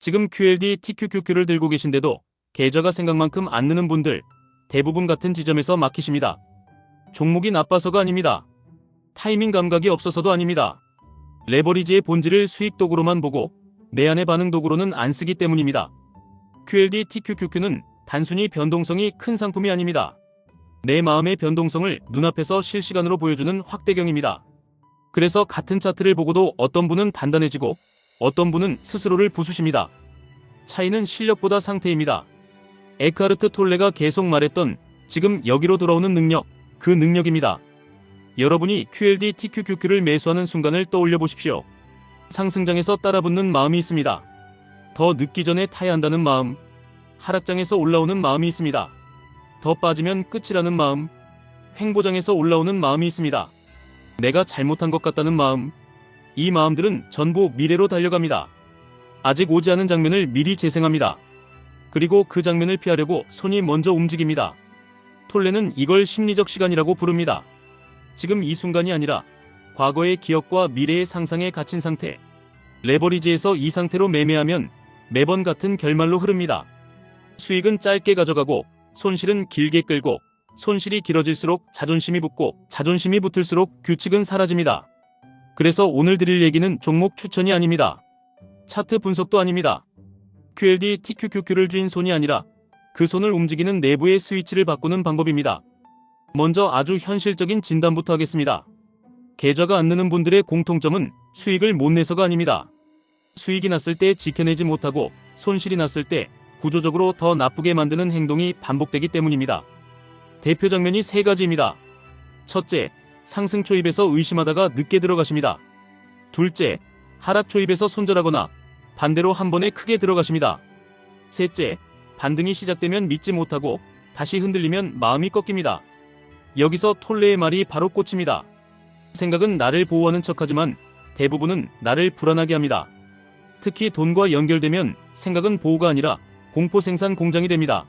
지금 QLD TQQQ를 들고 계신데도 계좌가 생각만큼 안 느는 분들 대부분 같은 지점에서 막히십니다. 종목이 나빠서가 아닙니다. 타이밍 감각이 없어서도 아닙니다. 레버리지의 본질을 수익 도구로만 보고 내 안의 반응 도구로는 안 쓰기 때문입니다. QLD TQQQ는 단순히 변동성이 큰 상품이 아닙니다. 내 마음의 변동성을 눈앞에서 실시간으로 보여주는 확대경입니다. 그래서 같은 차트를 보고도 어떤 분은 단단해지고 어떤 분은 스스로를 부수십니다. 차이는 실력보다 상태입니다. 에크하르트 톨레가 계속 말했던 지금 여기로 돌아오는 능력, 그 능력입니다. 여러분이 QLD TQQQ를 매수하는 순간을 떠올려 보십시오. 상승장에서 따라붙는 마음이 있습니다. 더 늦기 전에 타야 한다는 마음, 하락장에서 올라오는 마음이 있습니다. 더 빠지면 끝이라는 마음, 횡보장에서 올라오는 마음이 있습니다. 내가 잘못한 것 같다는 마음, 이 마음들은 전부 미래로 달려갑니다. 아직 오지 않은 장면을 미리 재생합니다. 그리고 그 장면을 피하려고 손이 먼저 움직입니다. 톨레는 이걸 심리적 시간이라고 부릅니다. 지금 이 순간이 아니라 과거의 기억과 미래의 상상에 갇힌 상태, 레버리지에서 이 상태로 매매하면 매번 같은 결말로 흐릅니다. 수익은 짧게 가져가고 손실은 길게 끌고 손실이 길어질수록 자존심이 붙고 자존심이 붙을수록 규칙은 사라집니다. 그래서 오늘 드릴 얘기는 종목 추천이 아닙니다. 차트 분석도 아닙니다. QLD TQQQ를 쥔 손이 아니라 그 손을 움직이는 내부의 스위치를 바꾸는 방법입니다. 먼저 아주 현실적인 진단부터 하겠습니다. 계좌가 안 느는 분들의 공통점은 수익을 못 내서가 아닙니다. 수익이 났을 때 지켜내지 못하고 손실이 났을 때 구조적으로 더 나쁘게 만드는 행동이 반복되기 때문입니다. 대표 장면이 세 가지입니다. 첫째, 상승 초입에서 의심하다가 늦게 들어가십니다. 둘째, 하락 초입에서 손절하거나 반대로 한 번에 크게 들어가십니다. 셋째, 반등이 시작되면 믿지 못하고 다시 흔들리면 마음이 꺾입니다. 여기서 톨레의 말이 바로 꽂힙니다. 생각은 나를 보호하는 척하지만 대부분은 나를 불안하게 합니다. 특히 돈과 연결되면 생각은 보호가 아니라 공포 생산 공장이 됩니다.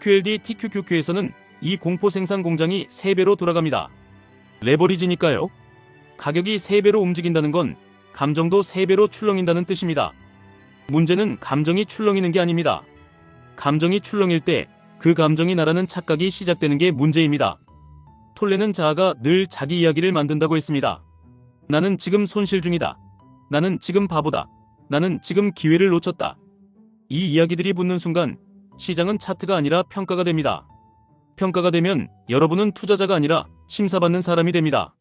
QLD TQQQ에서는 이 공포 생산 공장이 3배로 돌아갑니다. 레버리지니까요. 가격이 3배로 움직인다는 건 감정도 3배로 출렁인다는 뜻입니다. 문제는 감정이 출렁이는 게 아닙니다. 감정이 출렁일 때 그 감정이 나라는 착각이 시작되는 게 문제입니다. 톨레는 자아가 늘 자기 이야기를 만든다고 했습니다. 나는 지금 손실 중이다. 나는 지금 바보다. 나는 지금 기회를 놓쳤다. 이 이야기들이 붙는 순간 시장은 차트가 아니라 평가가 됩니다. 평가가 되면 여러분은 투자자가 아니라 심사받는 사람이 됩니다.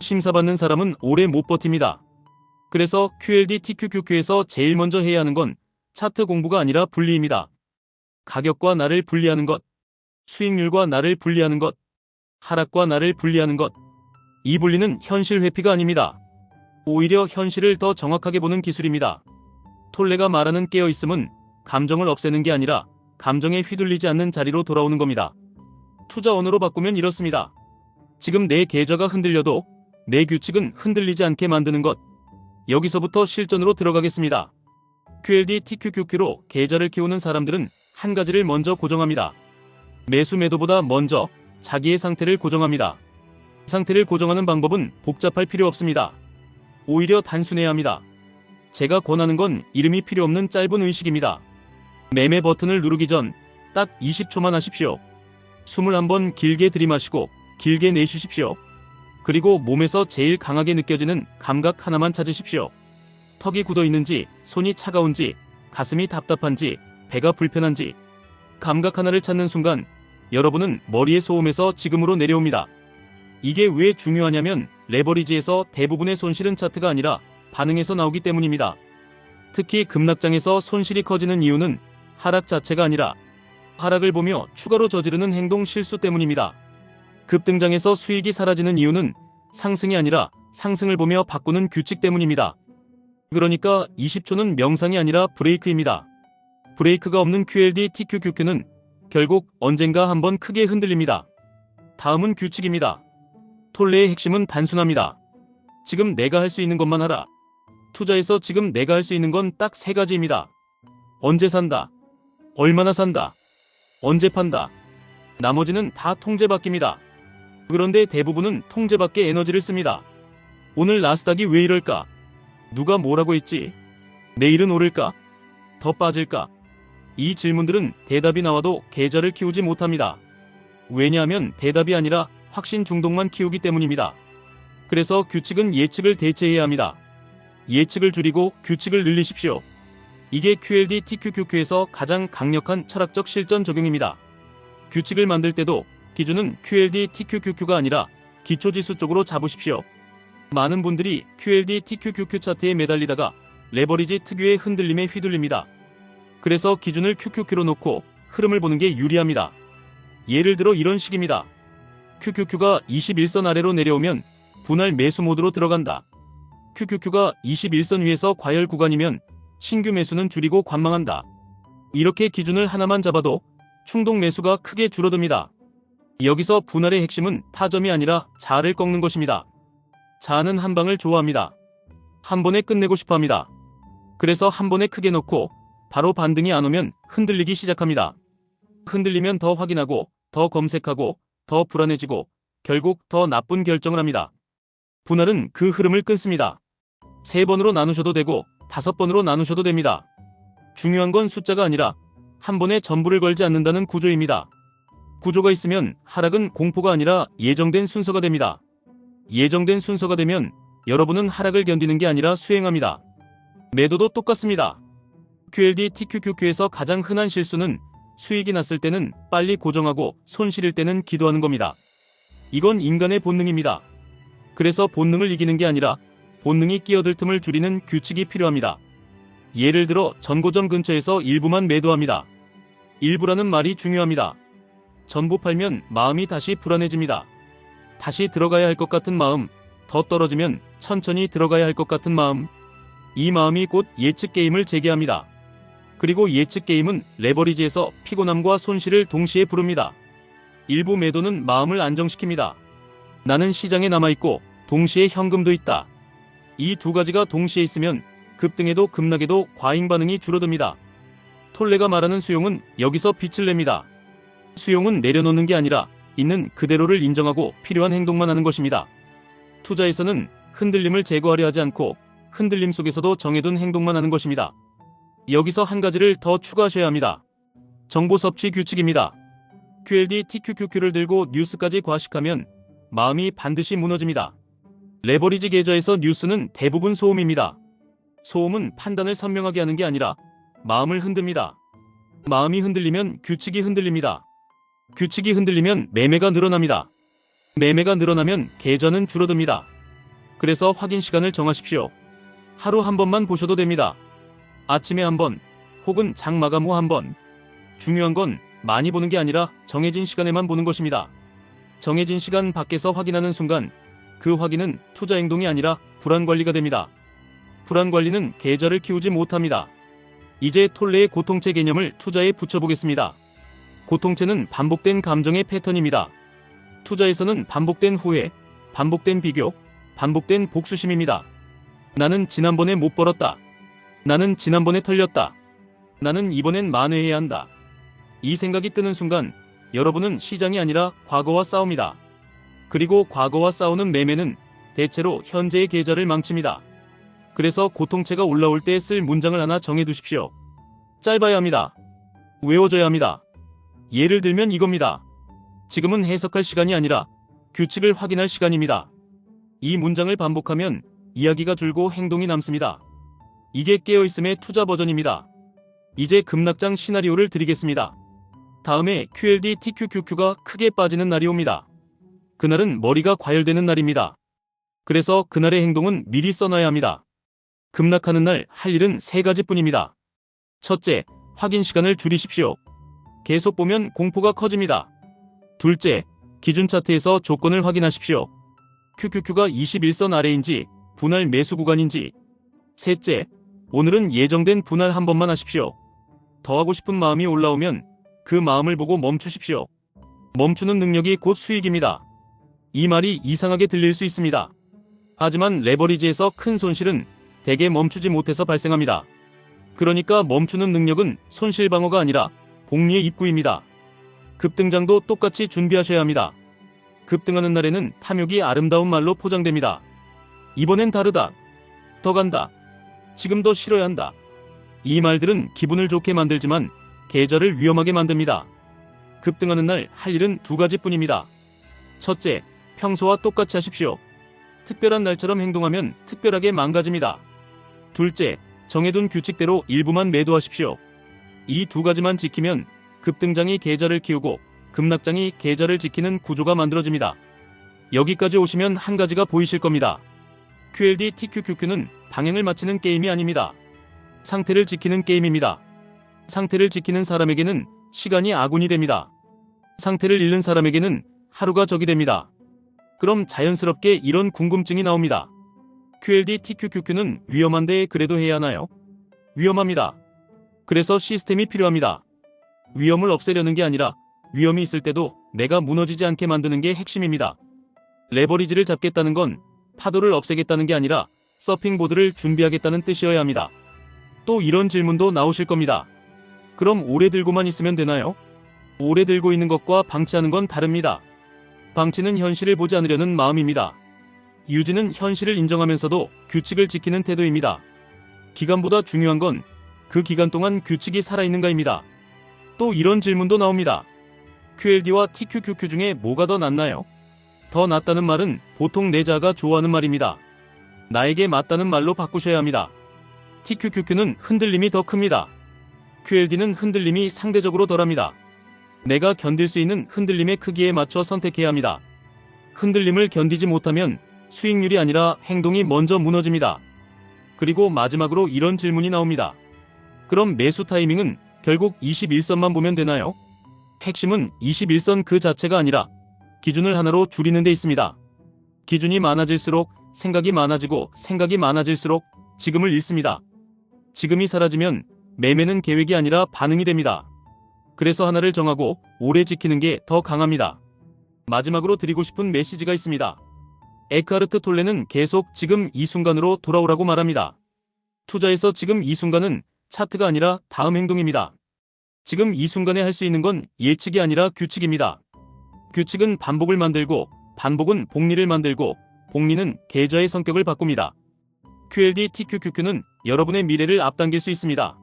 심사받는 사람은 오래 못 버팁니다. 그래서 QLD TQQQ에서 제일 먼저 해야 하는 건 차트 공부가 아니라 분리입니다. 가격과 나를 분리하는 것, 수익률과 나를 분리하는 것, 하락과 나를 분리하는 것. 이 분리는 현실 회피가 아닙니다. 오히려 현실을 더 정확하게 보는 기술입니다. 톨레가 말하는 깨어있음은 감정을 없애는 게 아니라 감정에 휘둘리지 않는 자리로 돌아오는 겁니다. 투자 언어로 바꾸면 이렇습니다. 지금 내 계좌가 흔들려도 내 규칙은 흔들리지 않게 만드는 것. 여기서부터 실전으로 들어가겠습니다. QLD TQQQ로 계좌를 키우는 사람들은 한 가지를 먼저 고정합니다. 매수 매도보다 먼저 자기의 상태를 고정합니다. 상태를 고정하는 방법은 복잡할 필요 없습니다. 오히려 단순해야 합니다. 제가 권하는 건 이름이 필요 없는 짧은 의식입니다. 매매 버튼을 누르기 전 딱 20초만 하십시오. 숨을 한번 길게 들이마시고 길게 내쉬십시오. 그리고 몸에서 제일 강하게 느껴지는 감각 하나만 찾으십시오. 턱이 굳어있는지, 손이 차가운지, 가슴이 답답한지, 배가 불편한지. 감각 하나를 찾는 순간 여러분은 머리의 소음에서 지금으로 내려옵니다. 이게 왜 중요하냐면 레버리지에서 대부분의 손실은 차트가 아니라 반응에서 나오기 때문입니다. 특히 급락장에서 손실이 커지는 이유는 하락 자체가 아니라 하락을 보며 추가로 저지르는 행동 실수 때문입니다. 급등장에서 수익이 사라지는 이유는 상승이 아니라 상승을 보며 바꾸는 규칙 때문입니다. 그러니까 20초는 명상이 아니라 브레이크입니다. 브레이크가 없는 QLD TQQQ는 결국 언젠가 한번 크게 흔들립니다. 다음은 규칙입니다. 톨레의 핵심은 단순합니다. 지금 내가 할 수 있는 것만 하라. 투자에서 지금 내가 할 수 있는 건 딱 3가지입니다. 언제 산다. 얼마나 산다. 언제 판다. 나머지는 다 통제받기입니다. 그런데 대부분은 통제받게 에너지를 씁니다. 오늘 나스닥이 왜 이럴까? 누가 뭐라고 했지? 내일은 오를까? 더 빠질까? 이 질문들은 대답이 나와도 계좌를 키우지 못합니다. 왜냐하면 대답이 아니라 확신 중독만 키우기 때문입니다. 그래서 규칙은 예측을 대체해야 합니다. 예측을 줄이고 규칙을 늘리십시오. 이게 QLD TQQQ에서 가장 강력한 철학적 실전 적용입니다. 규칙을 만들 때도 기준은 QLD TQQQ가 아니라 기초지수 쪽으로 잡으십시오. 많은 분들이 QLD TQQQ 차트에 매달리다가 레버리지 특유의 흔들림에 휘둘립니다. 그래서 기준을 QQQ로 놓고 흐름을 보는 게 유리합니다. 예를 들어 이런 식입니다. QQQ가 21선 아래로 내려오면 분할 매수 모드로 들어간다. QQQ가 21선 위에서 과열 구간이면 신규 매수는 줄이고 관망한다. 이렇게 기준을 하나만 잡아도 충동 매수가 크게 줄어듭니다. 여기서 분할의 핵심은 타점이 아니라 자아를 꺾는 것입니다. 자아는 한 방을 좋아합니다. 한 번에 끝내고 싶어 합니다. 그래서 한 번에 크게 놓고 바로 반등이 안 오면 흔들리기 시작합니다. 흔들리면 더 확인하고 더 검색하고 더 불안해지고 결국 더 나쁜 결정을 합니다. 분할은 그 흐름을 끊습니다. 3번으로 나누셔도 되고 5번으로 나누셔도 됩니다. 중요한 건 숫자가 아니라 한 번에 전부를 걸지 않는다는 구조입니다. 구조가 있으면 하락은 공포가 아니라 예정된 순서가 됩니다. 예정된 순서가 되면 여러분은 하락을 견디는 게 아니라 수행합니다. 매도도 똑같습니다. QLD TQQQ에서 가장 흔한 실수는 수익이 났을 때는 빨리 고정하고 손실일 때는 기도하는 겁니다. 이건 인간의 본능입니다. 그래서 본능을 이기는 게 아니라 본능이 끼어들 틈을 줄이는 규칙이 필요합니다. 예를 들어 전고점 근처에서 일부만 매도합니다. 일부라는 말이 중요합니다. 전부 팔면 마음이 다시 불안해집니다. 다시 들어가야 할 것 같은 마음, 더 떨어지면 천천히 들어가야 할 것 같은 마음. 이 마음이 곧 예측 게임을 재개합니다. 그리고 예측 게임은 레버리지에서 피곤함과 손실을 동시에 부릅니다. 일부 매도는 마음을 안정시킵니다. 나는 시장에 남아있고 동시에 현금도 있다. 이 두 가지가 동시에 있으면 급등에도 급락에도 과잉 반응이 줄어듭니다. 톨레가 말하는 수용은 여기서 빛을 냅니다. 수용은 내려놓는 게 아니라 있는 그대로를 인정하고 필요한 행동만 하는 것입니다. 투자에서는 흔들림을 제거하려 하지 않고 흔들림 속에서도 정해둔 행동만 하는 것입니다. 여기서 한 가지를 더 추가하셔야 합니다. 정보 섭취 규칙입니다. QLD TQQQ를 들고 뉴스까지 과식하면 마음이 반드시 무너집니다. 레버리지 계좌에서 뉴스는 대부분 소음입니다. 소음은 판단을 선명하게 하는 게 아니라 마음을 흔듭니다. 마음이 흔들리면 규칙이 흔들립니다. 규칙이 흔들리면 매매가 늘어납니다. 매매가 늘어나면 계좌는 줄어듭니다. 그래서 확인 시간을 정하십시오. 하루 한 번만 보셔도 됩니다. 아침에 한 번, 혹은 장 마감 후 한 번. 중요한 건 많이 보는 게 아니라 정해진 시간에만 보는 것입니다. 정해진 시간 밖에서 확인하는 순간 그 확인은 투자 행동이 아니라 불안 관리가 됩니다. 불안 관리는 계좌를 키우지 못합니다. 이제 톨레의 고통체 개념을 투자에 붙여보겠습니다. 고통체는 반복된 감정의 패턴입니다. 투자에서는 반복된 후회, 반복된 비교, 반복된 복수심입니다. 나는 지난번에 못 벌었다. 나는 지난번에 털렸다. 나는 이번엔 만회해야 한다. 이 생각이 뜨는 순간 여러분은 시장이 아니라 과거와 싸웁니다. 그리고 과거와 싸우는 매매는 대체로 현재의 계좌를 망칩니다. 그래서 고통체가 올라올 때 쓸 문장을 하나 정해두십시오. 짧아야 합니다. 외워져야 합니다. 예를 들면 이겁니다. 지금은 해석할 시간이 아니라 규칙을 확인할 시간입니다. 이 문장을 반복하면 이야기가 줄고 행동이 남습니다. 이게 깨어있음의 투자 버전입니다. 이제 급락장 시나리오를 드리겠습니다. 다음에 QLD TQQQ가 크게 빠지는 날이 옵니다. 그날은 머리가 과열되는 날입니다. 그래서 그날의 행동은 미리 써놔야 합니다. 급락하는 날 할 일은 3가지뿐입니다. 첫째, 확인 시간을 줄이십시오. 계속 보면 공포가 커집니다. 둘째, 기준 차트에서 조건을 확인하십시오. QQQ가 21선 아래인지 분할 매수 구간인지. 셋째, 오늘은 예정된 분할 한 번만 하십시오. 더 하고 싶은 마음이 올라오면 그 마음을 보고 멈추십시오. 멈추는 능력이 곧 수익입니다. 이 말이 이상하게 들릴 수 있습니다. 하지만 레버리지에서 큰 손실은 대개 멈추지 못해서 발생합니다. 그러니까 멈추는 능력은 손실 방어가 아니라 복리의 입구입니다. 급등장도 똑같이 준비하셔야 합니다. 급등하는 날에는 탐욕이 아름다운 말로 포장됩니다. 이번엔 다르다. 더 간다. 지금 더 실어야 한다. 이 말들은 기분을 좋게 만들지만 계좌를 위험하게 만듭니다. 급등하는 날 할 일은 두 가지뿐입니다. 첫째, 평소와 똑같이 하십시오. 특별한 날처럼 행동하면 특별하게 망가집니다. 둘째, 정해둔 규칙대로 일부만 매도하십시오. 이 두 가지만 지키면 급등장이 계좌를 키우고 급락장이 계좌를 지키는 구조가 만들어집니다. 여기까지 오시면 한 가지가 보이실 겁니다. QLD TQQQ는 방향을 맞추는 게임이 아닙니다. 상태를 지키는 게임입니다. 상태를 지키는 사람에게는 시간이 아군이 됩니다. 상태를 잃는 사람에게는 하루가 적이 됩니다. 그럼 자연스럽게 이런 궁금증이 나옵니다. QLD TQQQ는 위험한데 그래도 해야 하나요? 위험합니다. 그래서 시스템이 필요합니다. 위험을 없애려는 게 아니라 위험이 있을 때도 내가 무너지지 않게 만드는 게 핵심입니다. 레버리지를 잡겠다는 건 파도를 없애겠다는 게 아니라 서핑보드를 준비하겠다는 뜻이어야 합니다. 또 이런 질문도 나오실 겁니다. 그럼 오래 들고만 있으면 되나요? 오래 들고 있는 것과 방치하는 건 다릅니다. 방치는 현실을 보지 않으려는 마음입니다. 유지는 현실을 인정하면서도 규칙을 지키는 태도입니다. 기간보다 중요한 건 그 기간 동안 규칙이 살아있는가입니다. 또 이런 질문도 나옵니다. QLD와 TQQQ 중에 뭐가 더 낫나요? 더 낫다는 말은 보통 내 자아가 좋아하는 말입니다. 나에게 맞다는 말로 바꾸셔야 합니다. TQQQ는 흔들림이 더 큽니다. QLD는 흔들림이 상대적으로 덜합니다. 내가 견딜 수 있는 흔들림의 크기에 맞춰 선택해야 합니다. 흔들림을 견디지 못하면 수익률이 아니라 행동이 먼저 무너집니다. 그리고 마지막으로 이런 질문이 나옵니다. 그럼 매수 타이밍은 결국 21선만 보면 되나요? 핵심은 21선 그 자체가 아니라 기준을 하나로 줄이는 데 있습니다. 기준이 많아질수록 생각이 많아지고 생각이 많아질수록 지금을 잃습니다. 지금이 사라지면 매매는 계획이 아니라 반응이 됩니다. 그래서 하나를 정하고 오래 지키는 게 더 강합니다. 마지막으로 드리고 싶은 메시지가 있습니다. 에크하르트 톨레는 계속 지금 이 순간으로 돌아오라고 말합니다. 투자에서 지금 이 순간은 차트가 아니라 다음 행동입니다. 지금 이 순간에 할 수 있는 건 예측이 아니라 규칙입니다. 규칙은 반복을 만들고 반복은 복리를 만들고 복리는 계좌의 성격을 바꿉니다. QLD TQQQ는 여러분의 미래를 앞당길 수 있습니다.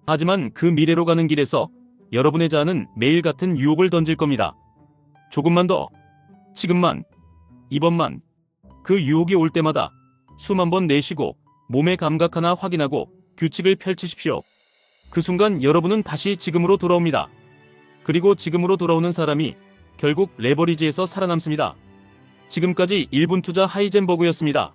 하지만 그 미래로 가는 길에서 여러분의 자아는 매일 같은 유혹을 던질 겁니다. 조금만 더, 지금만, 이번만. 그 유혹이 올 때마다 숨 한 번 내쉬고 몸의 감각 하나 확인하고 규칙을 펼치십시오. 그 순간 여러분은 다시 지금으로 돌아옵니다. 그리고 지금으로 돌아오는 사람이 결국 레버리지에서 살아남습니다. 지금까지 1분 투자 하이젠버그였습니다.